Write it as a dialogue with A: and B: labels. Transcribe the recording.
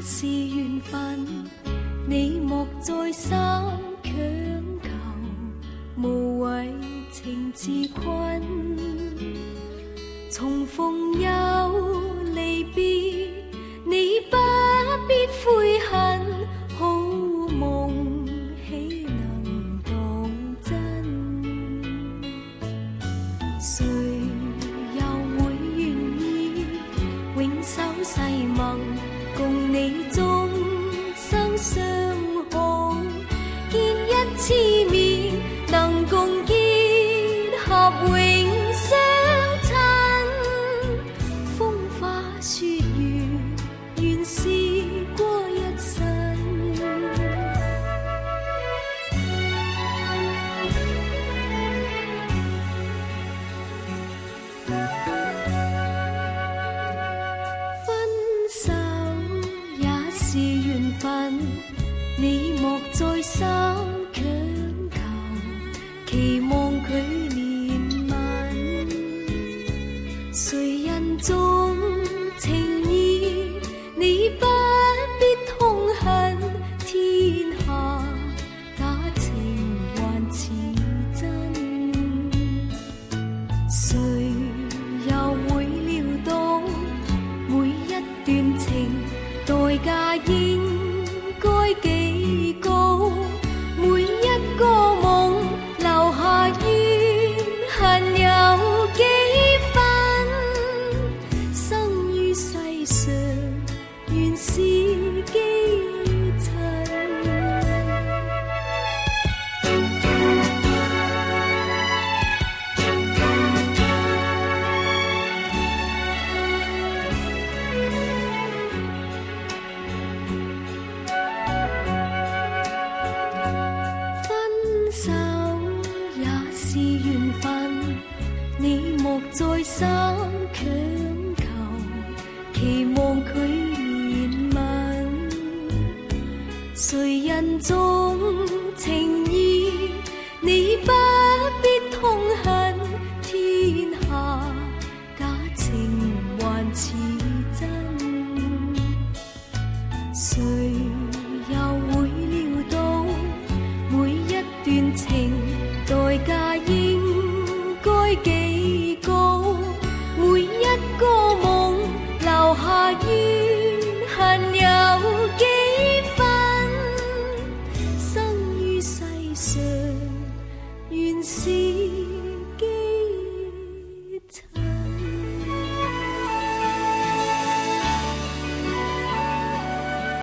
A: 是緣分，你莫再三強求，無謂情自困。重逢又離別，你不必悔恨，好夢豈能當真？誰又會願意永守誓盟，共你終生相好？見一次面，能共結合永相親。風花雪月，願試過一生。分手也是緣分，你莫再三強求，期望佢憐憫。誰人重情義，你不必痛恨，天下假情還似真。誰又會料到每一段情代價應該幾高？每一個夢留下怨恨有幾分？生於世上，原是基塵。分手也是緣分，你莫再三強求，期望佢憐憫。誰人重情義，你不必痛恨，天下假情還似真。誰又會料到每一段情代價應該幾高？每一個夢留下怨恨有幾分？生於世上，原是